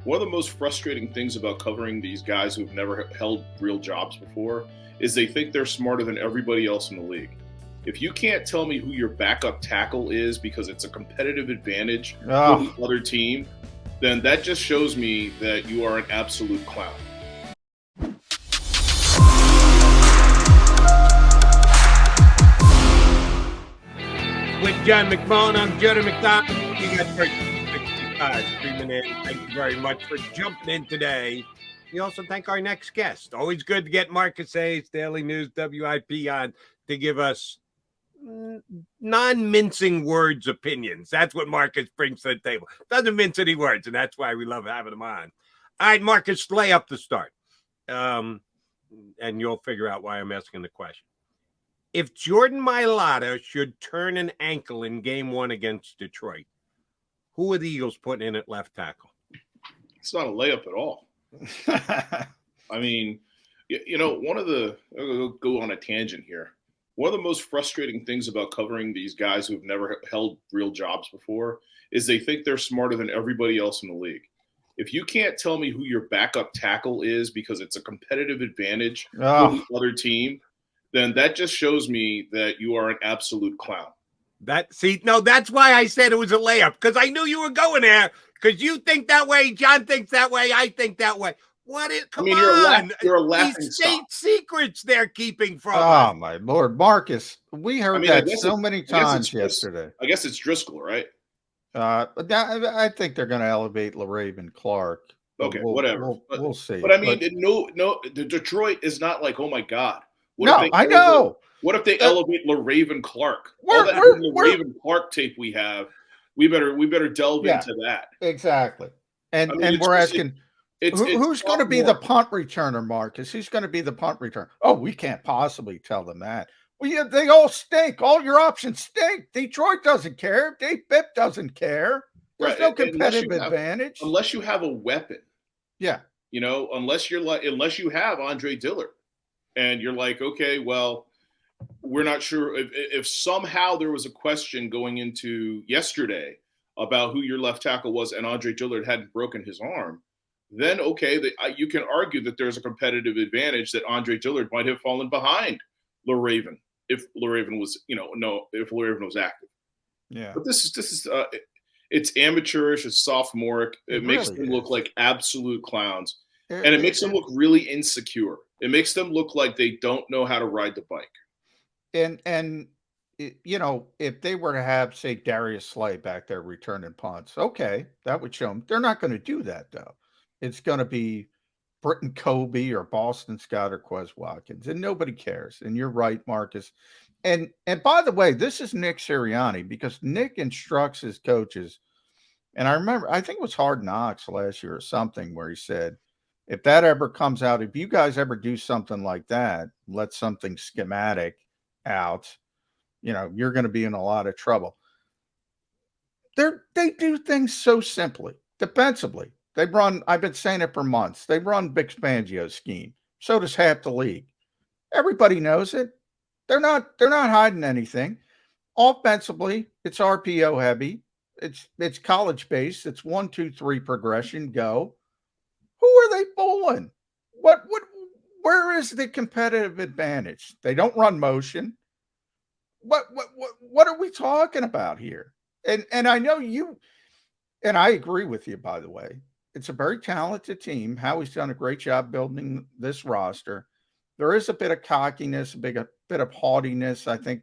One of the most frustrating things about covering these guys who've never held real jobs before is they think they're smarter than everybody else in the league. If you can't tell me who your backup tackle is because it's a competitive advantage for the Oh, other team, then that just shows me that you are an absolute clown. With John McMullen, I'm Jody McDonald. You got 65 streaming in. Thank you very much for jumping in today. We also thank our next guest. Always good to get Marcus Hayes, Daily News WIP on to give us non-mincing words opinions. That's what Marcus brings to the table. Doesn't mince any words, and that's why we love having him on. All right, Marcus, lay up the start. And you'll figure out why I'm asking the question. If Jordan Mailata should turn an ankle in game one against Detroit, who are the Eagles putting in at left tackle? It's not a layup at all. I mean, I'll go on a tangent here. One of the most frustrating things about covering these guys who've never held real jobs before is they think they're smarter than everybody else in the league. If you can't tell me who your backup tackle is because it's a competitive advantage for the other team, then that just shows me that you are an absolute clown. That's why I said it was a layup, because I knew you were going there, because you think that way, John thinks that way, I think that way. Come on. You're a laughing These state secrets they're keeping from us. Oh, my Lord. Marcus, we heard that so many times yesterday. I guess it's Driscoll, right? I think they're going to elevate LaRaven Clark. Okay, whatever. We'll see. But I mean, the Detroit is not like, oh, my God. I know. What if they elevate LaRaven Clark? All that LaRaven Clark tape we have, we better delve into that. Exactly. And we're asking, who's going to be the punt returner, Marcus? Who's going to be the punt returner? Oh, we can't possibly tell them that. Well, yeah, they all stink. All your options stink. Detroit doesn't care. Dave Bipp doesn't care. There's no competitive advantage unless you have a weapon. Yeah. Unless you have Andre Dillard, and you're like, okay, well, we're not sure if somehow there was a question going into yesterday about who your left tackle was, and Andre Dillard hadn't broken his arm. Then okay, you can argue that there's a competitive advantage that Andre Dillard might have fallen behind LaRaven if LaRaven was, if LaRaven was active. Yeah. But this is it's amateurish, it's sophomoric. It makes them look like absolute clowns, and it makes them look really insecure. It makes them look like they don't know how to ride the bike. And if they were to have, say, Darius Slay back there returning punts, okay, that would show them. They're not going to do that, though. It's going to be Britton Kobe or Boston Scott or Quez Watkins, and nobody cares. And you're right, Marcus. And by the way, this is Nick Sirianni, because Nick instructs his coaches. And I remember, I think it was Hard Knocks last year or something, where he said, if that ever comes out, if you guys ever do something like that, let something schematic out, you're going to be in a lot of trouble. They do things so simply. Defensively, they run, I've been saying it for months, they run Vic Fangio's scheme. So does half the league. Everybody knows it. They're not hiding anything. Offensively, it's RPO heavy. It's college based. It's 1, 2, 3 progression, go. Who are they fooling? Where is the competitive advantage? They don't run motion. What are we talking about here? And I know you, and I agree with you, by the way. It's a very talented team. Howie's done a great job building this roster. There is a bit of cockiness, a bit of haughtiness, I think,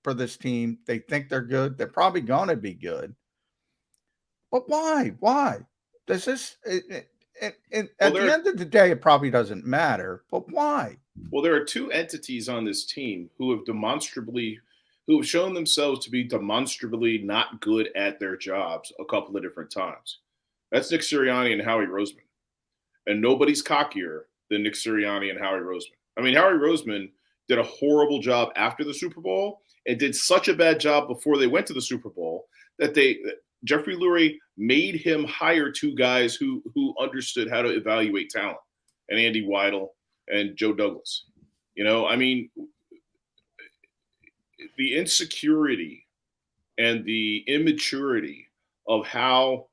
for this team. They think they're good. They're probably going to be good. But why? Why? Does this... And at the end of the day, it probably doesn't matter. But why? Well, there are two entities on this team who have shown themselves to be demonstrably not good at their jobs a couple of different times. That's Nick Sirianni and Howie Roseman. And nobody's cockier than Nick Sirianni and Howie Roseman. I mean, Howie Roseman did a horrible job after the Super Bowl and did such a bad job before they went to the Super Bowl that Jeffrey Lurie made him hire two guys who understood how to evaluate talent, and Andy Weidel and Joe Douglas. I mean, the insecurity and the immaturity of how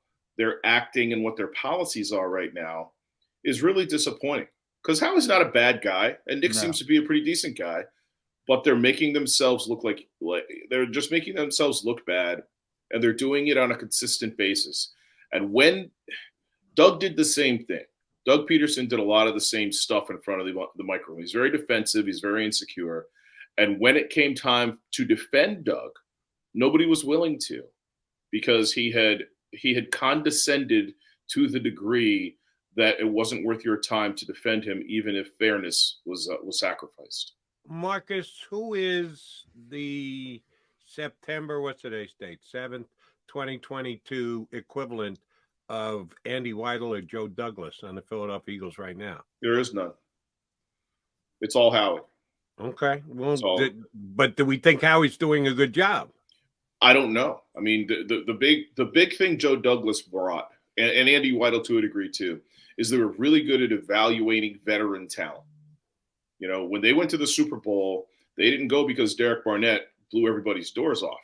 their acting and what their policies are right now is really disappointing. Because Howie's not a bad guy, and Nick seems to be a pretty decent guy, but they're making themselves look like they're just making themselves look bad, and they're doing it on a consistent basis. And when Doug did the same thing, Doug Peterson did a lot of the same stuff in front of the microphone. He's very defensive. He's very insecure. And when it came time to defend Doug, nobody was willing to, because he had condescended to the degree that it wasn't worth your time to defend him, even if fairness was sacrificed. Marcus, who is the September, what's today's date? 7th, 2022 equivalent of Andy Weidel or Joe Douglas on the Philadelphia Eagles right now? There is none. It's all Howie. Okay. Well, but do we think Howie's doing a good job? I don't know. I mean, the big thing Joe Douglas brought, and Andy Weidel to a degree too, is they were really good at evaluating veteran talent. You know, when they went to the Super Bowl, they didn't go because Derek Barnett blew everybody's doors off.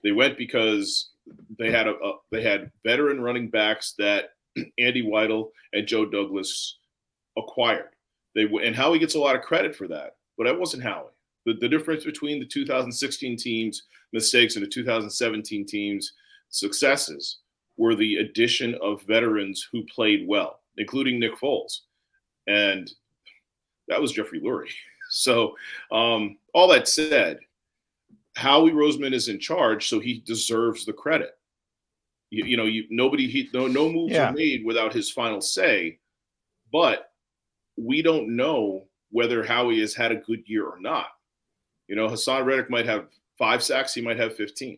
They went because they had veteran running backs that Andy Weidel and Joe Douglas acquired. And Howie gets a lot of credit for that, but that wasn't Howie. The difference between the 2016 team's mistakes and the 2017 team's successes were the addition of veterans who played well, including Nick Foles. And that was Jeffrey Lurie. So all that said, Howie Roseman is in charge, so he deserves the credit. No moves are made without his final say, but we don't know whether Howie has had a good year or not. You know, Hassan Reddick might have 5 sacks. He might have 15.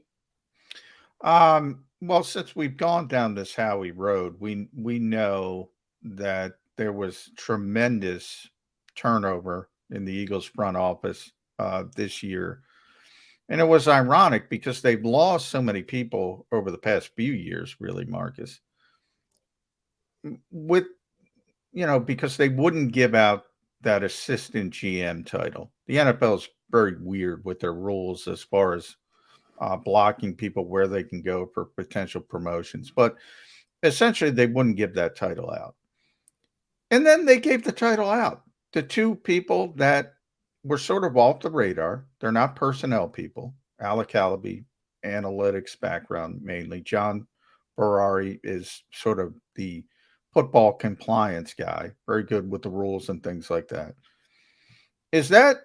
Well, since we've gone down this Howie road, we know that there was tremendous turnover in the Eagles front office this year. And it was ironic because they've lost so many people over the past few years, really, Marcus, because they wouldn't give out that assistant GM title. The NFL is very weird with their rules as far as blocking people where they can go for potential promotions. But essentially, they wouldn't give that title out. And then they gave the title out to 2 people that were sort of off the radar. They're not personnel people. Alec Alabi, analytics background mainly. John Ferrari is sort of the football compliance guy, very good with the rules and things like that. Is that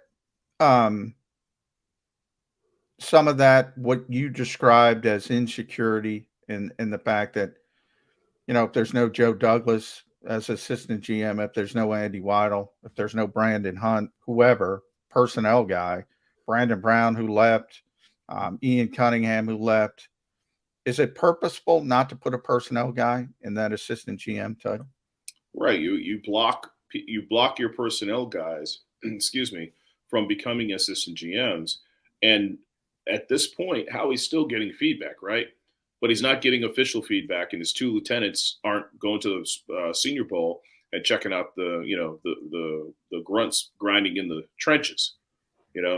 some of that what you described as insecurity in the fact that, if there's no Joe Douglas as assistant GM, if there's no Andy Weidel, if there's no Brandon Hunt, whoever, personnel guy, Brandon Brown who left, Ian Cunningham who left, is it purposeful not to put a personnel guy in that assistant GM title? Right. You block your personnel guys, from becoming assistant GMs. And at this point, Howie's still getting feedback, right? But he's not getting official feedback, and his 2 lieutenants aren't going to the Senior Bowl and checking out the grunts grinding in the trenches.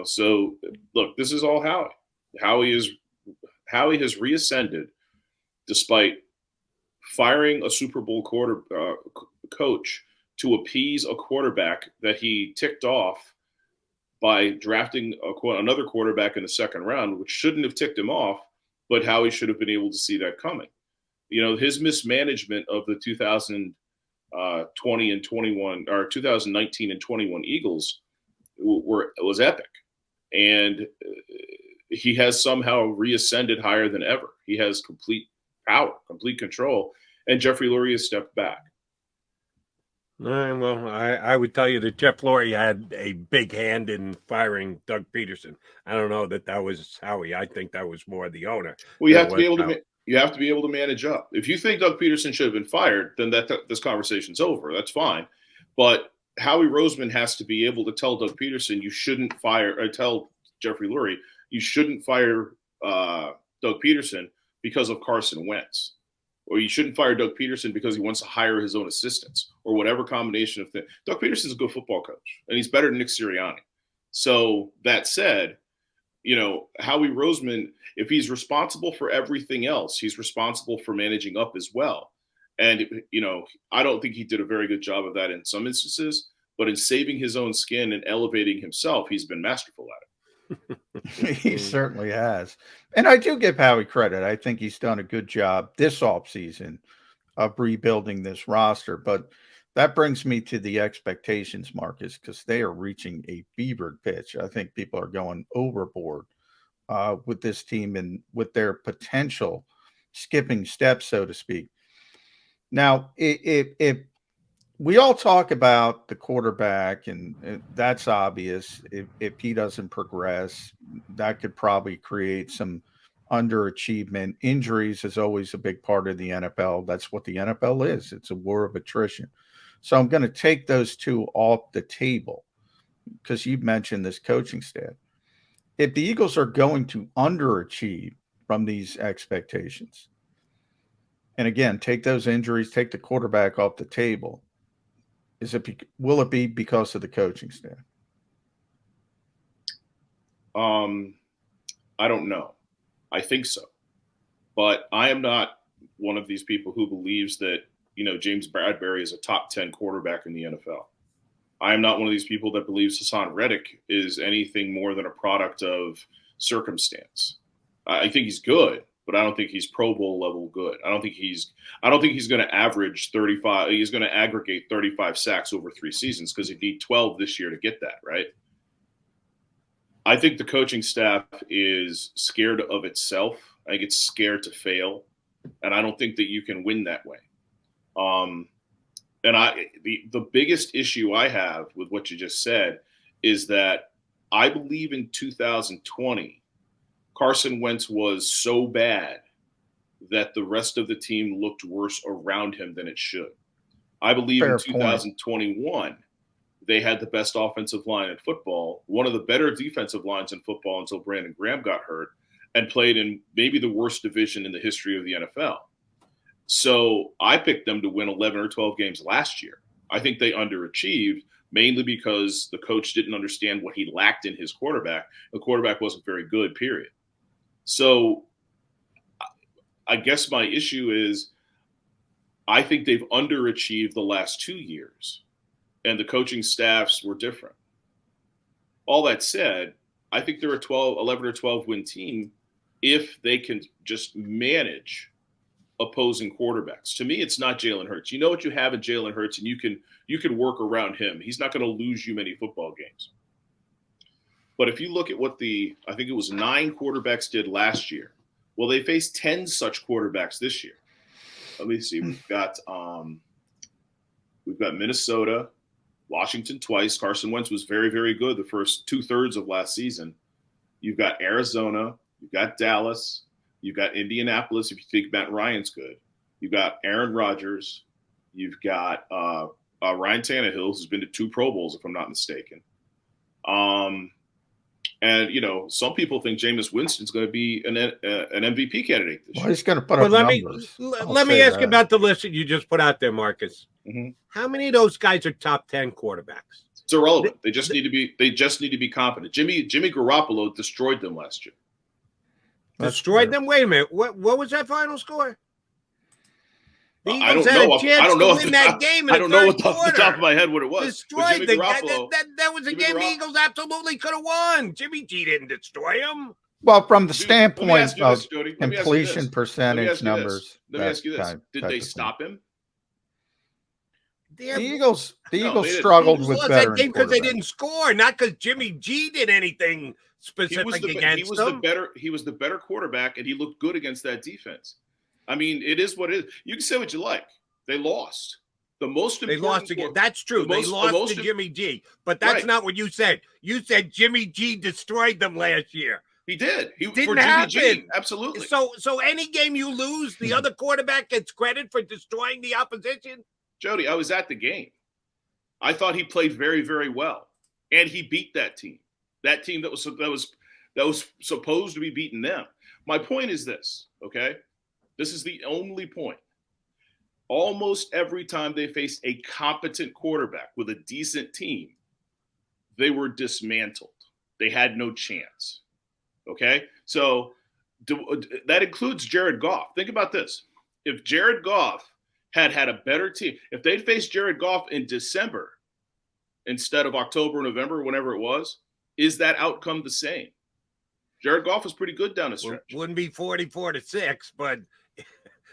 So look, this is all Howie. Howie has reascended despite firing a Super Bowl coach to appease a quarterback that he ticked off by drafting another quarterback in the 2nd round, which shouldn't have ticked him off, but Howie should have been able to see that coming. His mismanagement of the 2020 and 21 or 2019 and 21 Eagles was epic. And he has somehow reascended higher than ever. He has complete power, complete control, and Jeffrey Lurie has stepped back. Well, I would tell you that Jeff Lurie had a big hand in firing Doug Peterson. I don't know that was Howie. I think that was more the owner. Well, you have to be able to manage up. If you think Doug Peterson should have been fired, then this conversation's over. That's fine. But Howie Roseman has to be able to tell Doug Peterson you shouldn't fire, or tell Jeffrey Lurie you shouldn't fire Doug Peterson because of Carson Wentz. Or you shouldn't fire Doug Peterson because he wants to hire his own assistants, or whatever combination of things. Doug Peterson's a good football coach, and he's better than Nick Sirianni. So that said, Howie Roseman, if he's responsible for everything else, he's responsible for managing up as well. And, I don't think he did a very good job of that in some instances, but in saving his own skin and elevating himself, he's been masterful at it. He certainly has. And I do give Howie credit. I think he's done a good job this offseason of rebuilding this roster. But that brings me to the expectations, Marcus, because they are reaching a fevered pitch. I think people are going overboard with this team and with their potential skipping steps, so to speak. Now, if we all talk about the quarterback, and that's obvious. If he doesn't progress, that could probably create some underachievement. Injuries is always a big part of the NFL. That's what the NFL is. It's a war of attrition. So I'm going to take those two off the table because you've mentioned this coaching staff. If the Eagles are going to underachieve from these expectations, and again, take those injuries, take the quarterback off the table, will it be because of the coaching staff? I don't know. I think so. But I am not one of these people who believes that, James Bradbury is a top 10 quarterback in the NFL. I am not one of these people that believes Hassan Reddick is anything more than a product of circumstance. I think he's good, but I don't think he's Pro Bowl level good. I don't think he's going to average 35. He's going to aggregate 35 sacks over 3 seasons because he'd need 12 this year to get that, right? I think the coaching staff is scared of itself. I think it's scared to fail, and I don't think that you can win that way. And the biggest issue I have with what you just said is that I believe in 2020, Carson Wentz was so bad that the rest of the team looked worse around him than it should. I believe in 2021, they had the best offensive line in football, one of the better defensive lines in football until Brandon Graham got hurt, and played in maybe the worst division in the history of the NFL. So I picked them to win 11 or 12 games last year. I think they underachieved mainly because the coach didn't understand what he lacked in his quarterback. The quarterback wasn't very good, period. So I guess my issue is I think they've underachieved the last 2 years, and the coaching staffs were different. All that said, I think they're a 11 or 12 win team if they can just manage opposing quarterbacks. To me, it's not Jalen Hurts. You know what you have in Jalen Hurts, and you can work around him. He's not going to lose you many football games. But if you look at what I think it was 9 quarterbacks did last year. Well, they faced 10 such quarterbacks this year. Let me see. We've got Minnesota, Washington twice. Carson Wentz was very, very good the first 2/3 of last season. You've got Arizona. You've got Dallas. You've got Indianapolis, if you think Matt Ryan's good. You've got Aaron Rodgers. You've got Ryan Tannehill, who's been to 2 Pro Bowls, if I'm not mistaken. And, some people think Jameis Winston's going to be an MVP candidate this year. He's going to put up numbers. Let me ask you about the list that you just put out there, Marcus. Mm-hmm. How many of those guys are top 10 quarterbacks? It's irrelevant. They just need to be competent. Jimmy Garoppolo destroyed them last year. Destroyed them? Wait a minute. What was that final score? The I Eagles don't had know. a chance I don't to know win that game in I don't know the off the top of my head what it was. Destroyed the guy. That was a game the Eagles absolutely could have won. Jimmy G didn't destroy him. Well, from the standpoint of this, completion percentage numbers. Let me ask you this. Did they stop him? The Eagles struggled with better that game because they didn't score, not because Jimmy G did anything specific against them. He was the better quarterback, and he looked good against that defense. I mean, it is what it is. You can say what you like. They lost. They lost again. That's true. They lost to Jimmy G, but that's not what you said. You said Jimmy G destroyed them last year. He did. He didn't happen. G, absolutely. So any game you lose, the other quarterback gets credit for destroying the opposition. Jody, I was at the game. I thought he played very, very well, and he beat that team. That team that was supposed to be beating them. My point is this, okay? This is the only point. Almost every time they faced a competent quarterback with a decent team, they were dismantled. They had no chance, okay? So that includes Jared Goff. Think about this. If Jared Goff had a better team, if they'd faced Jared Goff in December instead of October, November, whenever it was, is that outcome the same? Jared Goff was pretty good down the stretch. Wouldn't be 44-6, but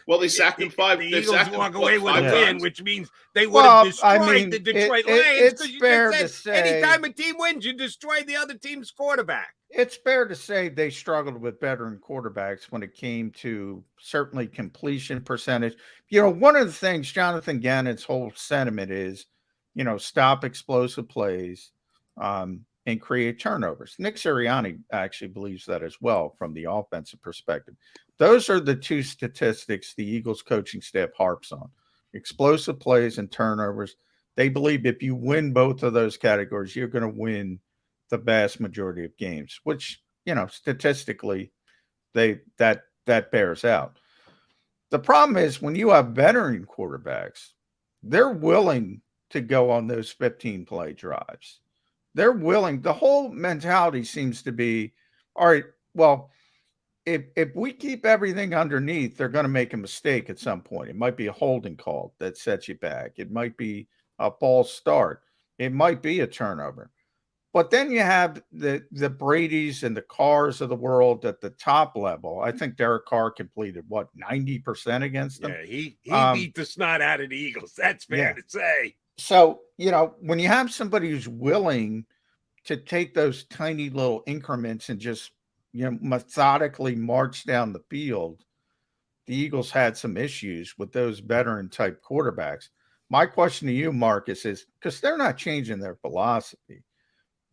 well, they sacked him five. The Eagles walk away with a win, times. which means they would have destroyed the Detroit Lions. It's fair to say anytime a team wins, you destroy the other team's quarterback. It's fair to say they struggled with veteran quarterbacks when it came to certainly completion percentage. One of the things Jonathan Gannon's whole sentiment is, stop explosive plays and create turnovers. Nick Sirianni actually believes that as well from the offensive perspective. Those are the two statistics the Eagles coaching staff harps on: explosive plays and turnovers. They believe if you win both of those categories, you're going to win the vast majority of games, which, statistically, that bears out. The problem is when you have veteran quarterbacks, they're willing to go on those 15-play drives. They're willing. The whole mentality seems to be, all right, well, if we keep everything underneath, they're going to make a mistake at some point. It might be a holding call that sets you back. It might be a false start. It might be a turnover. But then you have the Brady's and the Carrs of the world at the top level. I think Derek Carr completed, 90% against them? Yeah, he beat the snot out of the Eagles. That's fair to say. So, when you have somebody who's willing to take those tiny little increments and just, methodically march down the field, the Eagles had some issues with those veteran-type quarterbacks. My question to you, Marcus, is because they're not changing their philosophy,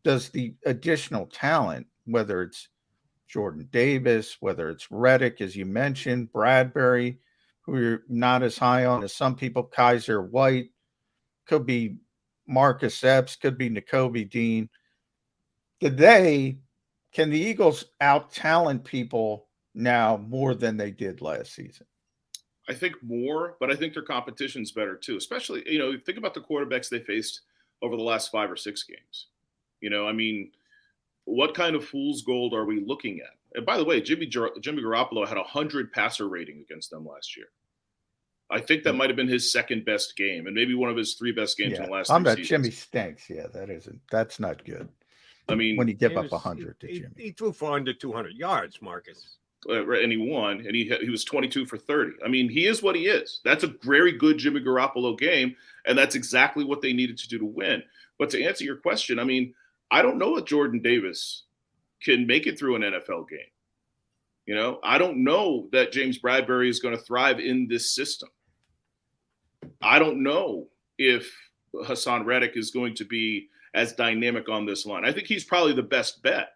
does the additional talent, whether it's Jordan Davis, whether it's Reddick, as you mentioned, Bradbury, who you're not as high on as some people, Kaiser White, could be Marcus Epps, could be Nakobe Dean. Can the Eagles out-talent people now more than they did last season? I think more, but I think their competition's better too. Especially, think about the quarterbacks they faced over the last 5 or 6 games. What kind of fool's gold are we looking at? And by the way, Jimmy Garoppolo had 100 passer rating against them last year. I think that might have been his second best game, and maybe one of his 3 best games in the last 3 seasons. Jimmy stinks. Yeah, that's not good. When you give up 100 to Jimmy, he threw for under 200 yards, Marcus. And he won, and he was 22 for 30. He is what he is. That's a very good Jimmy Garoppolo game, and that's exactly what they needed to do to win. But to answer your question, I don't know if Jordan Davis can make it through an NFL game. I don't know that James Bradbury is going to thrive in this system. I don't know if Hassan Reddick is going to be as dynamic on this line. I think he's probably the best bet.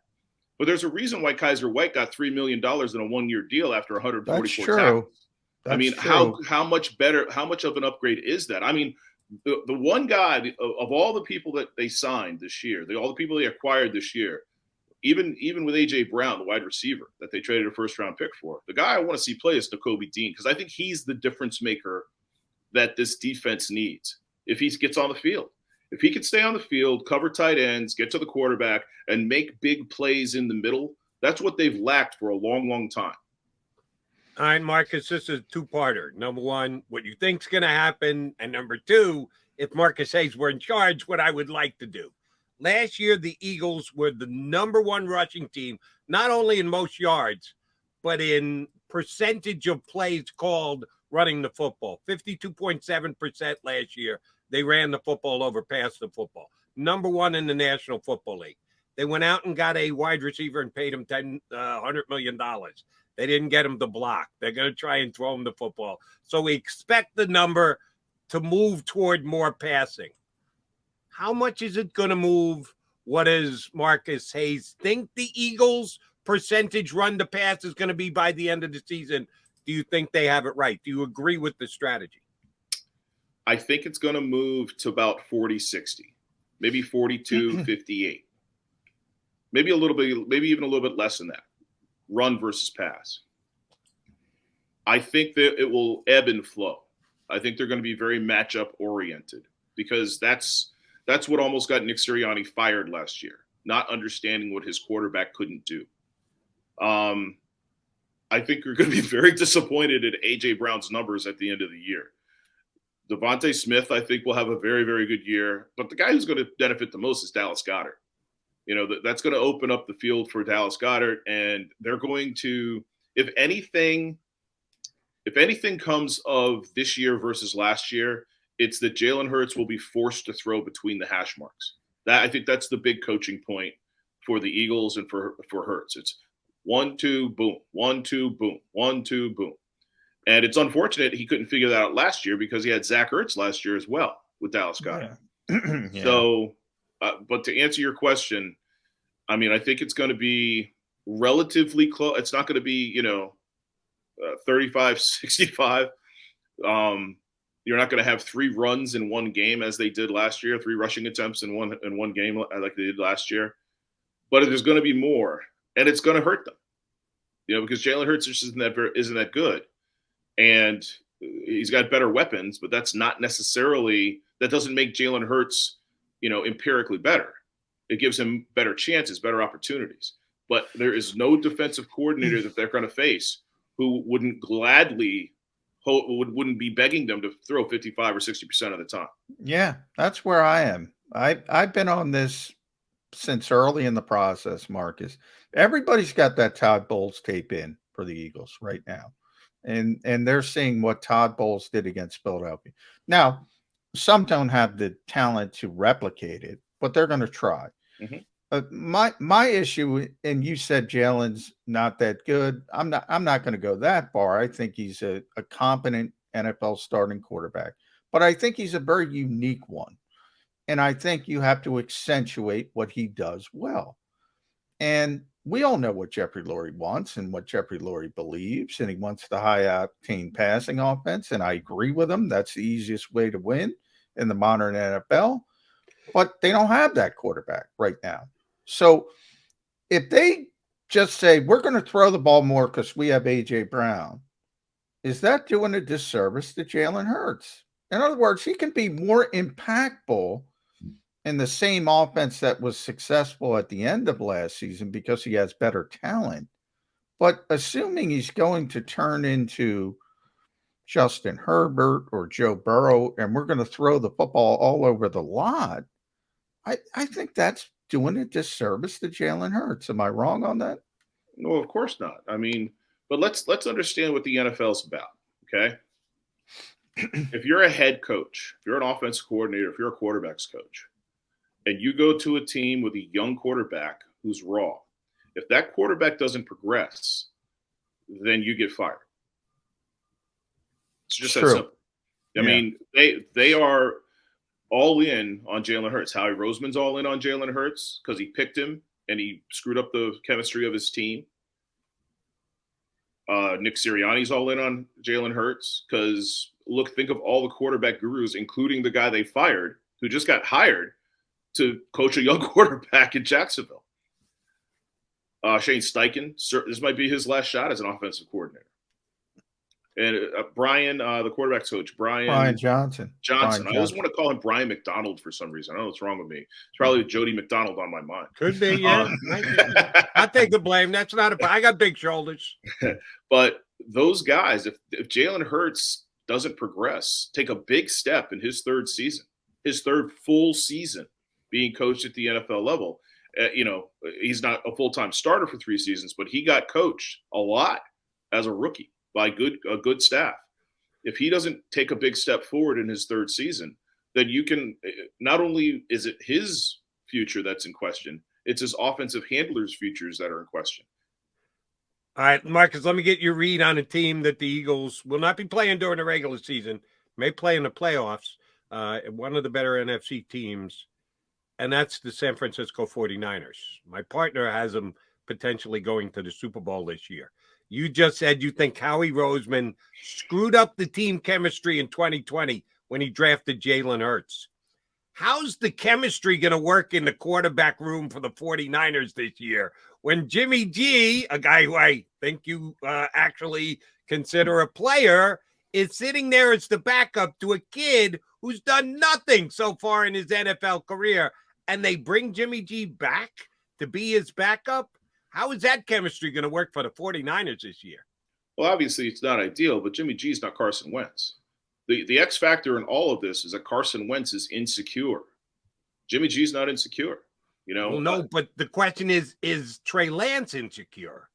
But there's a reason why Kaiser White got $3 million in a 1-year deal after 144 tackles. How much better, how much of an upgrade is that? The one guy of all the people that they signed this year, all the people they acquired this year, even with A.J. Brown, the wide receiver that they traded a first-round pick for, the guy I want to see play is Nakobe Dean, because I think he's the difference maker that this defense needs if he gets on the field. If he can stay on the field, cover tight ends, get to the quarterback, and make big plays in the middle, that's what they've lacked for a long, long time. All right, Marcus, this is a 2-parter. Number one, what you think's going to happen, and number 2, if Marcus Hayes were in charge, what I would like to do. Last year, the Eagles were the number 1 rushing team, not only in most yards, but in percentage of plays called running the football. 52.7% last year. They ran the football over past the football. Number 1 in the National Football League. They went out and got a wide receiver and paid him $100 million. They didn't get him to block. They're going to try and throw him the football. So we expect the number to move toward more passing. How much is it going to move? What does Marcus Hayes think the Eagles' percentage run to pass is going to be by the end of the season? Do you think they have it right? Do you agree with the strategy? I think it's going to move to about 40-60, maybe 42-58, maybe a little bit, maybe even a little bit less than that. Run versus pass. I think that it will ebb and flow. I think they're going to be very matchup oriented, because that's what almost got Nick Sirianni fired last year, not understanding what his quarterback couldn't do. I think you're going to be very disappointed at A.J. Brown's numbers at the end of the year. Devontae Smith, I think, will have a very, very good year. But the guy who's going to benefit the most is Dallas Goedert. That's going to open up the field for Dallas Goedert, and they're going to, if anything comes of this year versus last year, it's that Jalen Hurts will be forced to throw between the hash marks. I think that's the big coaching point for the Eagles and for Hurts. It's 1-2 boom, 1-2 boom, 1-2 boom. And it's unfortunate he couldn't figure that out last year because he had Zach Ertz last year as well with Dallas Goedert. Yeah. So, but to answer your question, I mean, I think it's going to be relatively close. It's not going to be, 35-65. You're not going to have 3 runs in one game as they did last year, 3 rushing attempts in one game like they did last year. But there's going to be more, and it's going to hurt them, because Jalen Hurts just isn't that good. And he's got better weapons, but that's not necessarily – that doesn't make Jalen Hurts, empirically better. It gives him better chances, better opportunities. But there is no defensive coordinator that they're going to face who wouldn't wouldn't be begging them to throw 55 or 60% of the time. Yeah, that's where I am. I've been on this since early in the process, Marcus. Everybody's got that Todd Bowles tape in for the Eagles right now. And they're seeing what Todd Bowles did against Philadelphia. Now, some don't have the talent to replicate it, but they're going to try. Mm-hmm. My issue, and you said Jalen's not that good. I'm not going to go that far. I think he's a competent NFL starting quarterback, but I think he's a very unique one. And I think you have to accentuate what he does well. And we all know what Jeffrey Lurie wants and what Jeffrey Lurie believes, and he wants the high-octane passing offense, and I agree with him. That's the easiest way to win in the modern NFL, but they don't have that quarterback right now. So if they just say, we're going to throw the ball more because we have A.J. Brown, is that doing a disservice to Jalen Hurts? In other words, he can be more impactful in the same offense that was successful at the end of last season because he has better talent. But assuming he's going to turn into Justin Herbert or Joe Burrow, and we're going to throw the football all over the lot, I think that's doing a disservice to Jalen Hurts. Am I wrong on that? No, of course not. I mean, but let's understand what the NFL is about, okay? If you're a head coach, if you're an offensive coordinator, if you're a quarterback's coach, and you go to a team with a young quarterback who's raw, if that quarterback doesn't progress, then you get fired. It's just that simple. I mean, they are all in on Jalen Hurts. Howie Roseman's all in on Jalen Hurts because he picked him and he screwed up the chemistry of his team. Nick Sirianni's all in on Jalen Hurts because, think of all the quarterback gurus, including the guy they fired, who just got hired to coach a young quarterback in Jacksonville. Shane Steichen, this might be his last shot as an offensive coordinator. And Brian, the quarterback's coach, Brian Johnson. I always want to call him Brian McDonald for some reason. I don't know what's wrong with me. It's probably Jody McDonald on my mind. Could be, yeah. I take the blame. That's not I got big shoulders. But those guys, if Jalen Hurts doesn't progress, take a big step in his third season, his third full season being coached at the NFL level, he's not a full-time starter for 3 seasons, but he got coached a lot as a rookie by a good staff. If he doesn't take a big step forward in his third season, then you can not only is it his future that's in question, it's his offensive handlers' futures that are in question. All right, Marcus, let me get your read on a team that the Eagles will not be playing during the regular season, may play in the playoffs, one of the better NFC teams, and that's the San Francisco 49ers. My partner has them potentially going to the Super Bowl this year. You just said you think Howie Roseman screwed up the team chemistry in 2020 when he drafted Jalen Hurts. How's the chemistry going to work in the quarterback room for the 49ers this year when Jimmy G, a guy who I think you actually consider a player, is sitting there as the backup to a kid who's done nothing so far in his NFL career, and they bring Jimmy G back to be his backup? How is that chemistry going to work for the 49ers this year? Well, obviously it's not ideal, but Jimmy G's not Carson Wentz. the X factor in all of this is that Carson Wentz is insecure. Jimmy G's not insecure. Well, no, but the question is Trey Lance insecure?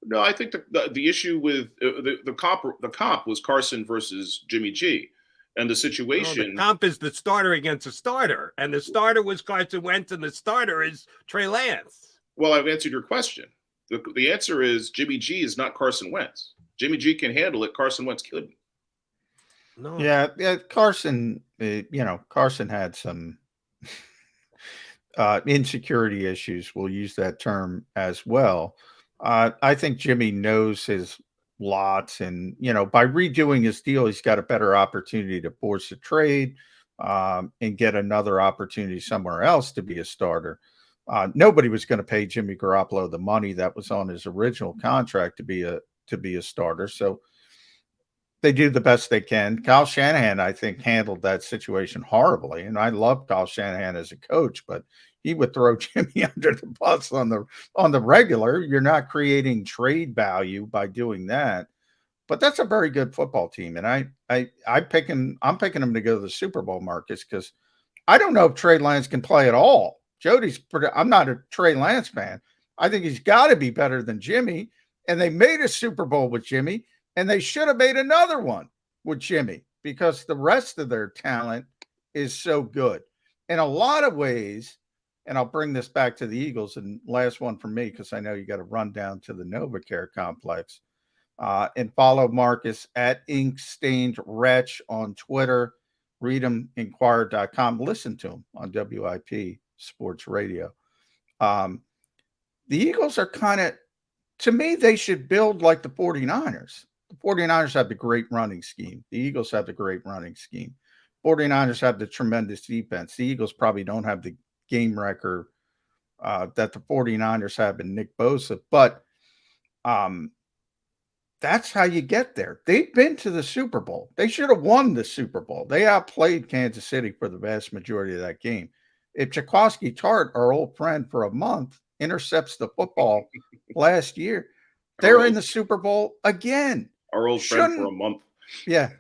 No, I think the issue with the comp was Carson versus Jimmy G, and the situation. The comp is the starter against a starter, and the starter was Carson Wentz, and the starter is Trey Lance. Well, I've answered your question. The answer is Jimmy G is not Carson Wentz. Jimmy G can handle it. Carson Wentz couldn't. No. Yeah. Carson, Carson had some insecurity issues. We'll use that term as well. I think Jimmy knows his lots, and by redoing his deal, he's got a better opportunity to force a trade and get another opportunity somewhere else to be a starter. Nobody was going to pay Jimmy Garoppolo the money that was on his original contract to be a starter. So they do the best they can. Kyle Shanahan, I think, handled that situation horribly, and I love Kyle Shanahan as a coach, but he would throw Jimmy under the bus on the regular. You're not creating trade value by doing that. But that's a very good football team, and I'm picking them to go to the Super Bowl, Marcus, because I don't know if Trey Lance can play at all. I'm not a Trey Lance fan. I think he's got to be better than Jimmy, and they made a Super Bowl with Jimmy, and they should have made another one with Jimmy because the rest of their talent is so good. In a lot of ways, and I'll bring this back to the Eagles, and last one for me because I know you got to run down to the NovaCare complex. And follow Marcus at InkStainedWretch on Twitter. Read him, Inquirer.com. Listen to him on WIP Sports Radio. The Eagles are kind of, to me, they should build like the 49ers. The 49ers have the great running scheme. The Eagles have the great running scheme. 49ers have the tremendous defense. The Eagles probably don't have the game record that the 49ers have in Nick Bosa, but that's how you get there. They've been to the Super Bowl. They should have won the Super Bowl. They outplayed Kansas City for the vast majority of that game. If Jaquiski Tartt, our old friend for a month, intercepts the football last year, they're in the Super Bowl again. Our old friend for a month. Yeah.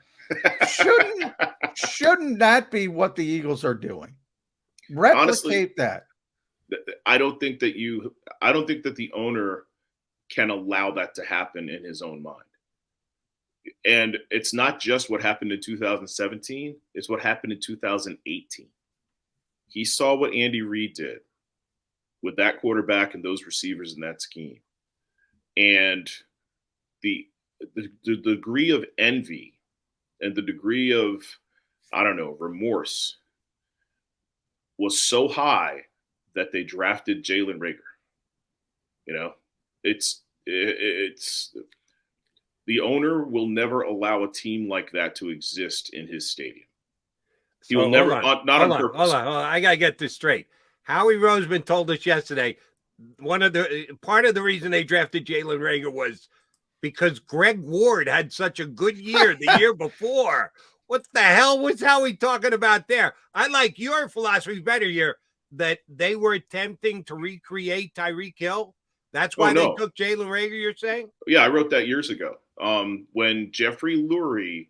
Shouldn't that be what the Eagles are doing? Replicate Honestly, that. I don't think that the owner can allow that to happen in his own mind. And it's not just what happened in 2017, it's what happened in 2018. He saw what Andy Reid did with that quarterback and those receivers in that scheme. And the degree of envy and the degree of, remorse was so high that they drafted Jalen Reagor. It's the owner will never allow a team like that to exist in his stadium. He will never, not on purpose. Hold on. I got to get this straight. Howie Roseman told us yesterday part of the reason they drafted Jalen Reagor was because Greg Ward had such a good year the year before. What the hell was Howie talking about there? I like your philosophy better here, that they were attempting to recreate Tyreek Hill. That's why they took Jalen Reagor, you're saying? Yeah, I wrote that years ago. When Jeffrey Lurie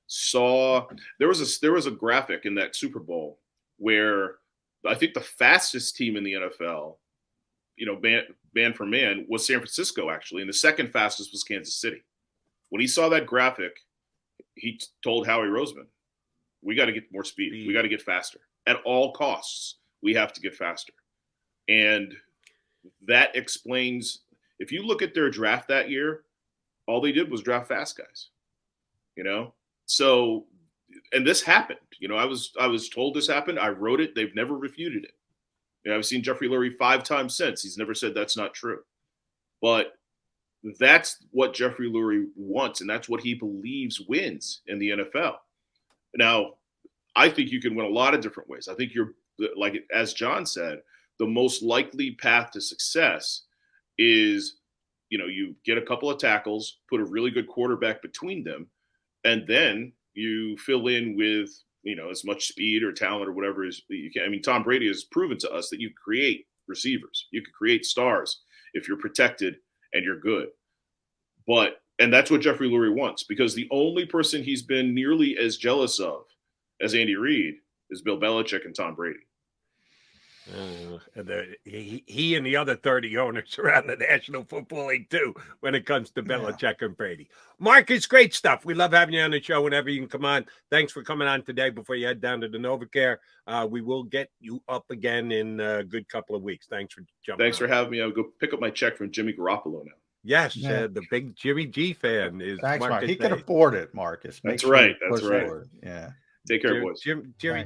saw there was a graphic in that Super Bowl where I think the fastest team in the NFL, man for man, was San Francisco actually, and the second fastest was Kansas City. When he saw that graphic, he told Howie Roseman, "We got to get more speed. We got to get faster at all costs. We have to get faster." And that explains, if you look at their draft that year, all they did was draft fast guys, So, and this happened, I was told this happened. I wrote it. They've never refuted it. I've seen Jeffrey Lurie 5 times since. He's never said that's not true. But that's what Jeffrey Lurie wants, and that's what he believes wins in the NFL. Now, I think you can win a lot of different ways. I think you're, like as John said, the most likely path to success is, you get a couple of tackles, put a really good quarterback between them, and then you fill in with, as much speed or talent or whatever is you can. I mean, Tom Brady has proven to us that you create receivers. You can create stars if you're protected and you're good. But And that's what Jeffrey Lurie wants, because the only person he's been nearly as jealous of as Andy Reid is Bill Belichick and Tom Brady. He and the other 30 owners around the National Football League too, when it comes to Belichick and Brady. Marcus, great stuff. We love having you on the show whenever you can come on. Thanks for coming on today before you head down to the NovaCare. We will get you up again in a good couple of weeks. Thanks for jumping Thanks on. for having me. I'll go pick up my check from Jimmy Garoppolo now. Yes, the big Jimmy G fan is Thanks, Mark. Marcus. He can afford it, Marcus. That's right. That's right. Yeah. Take care, boys. Jimmy.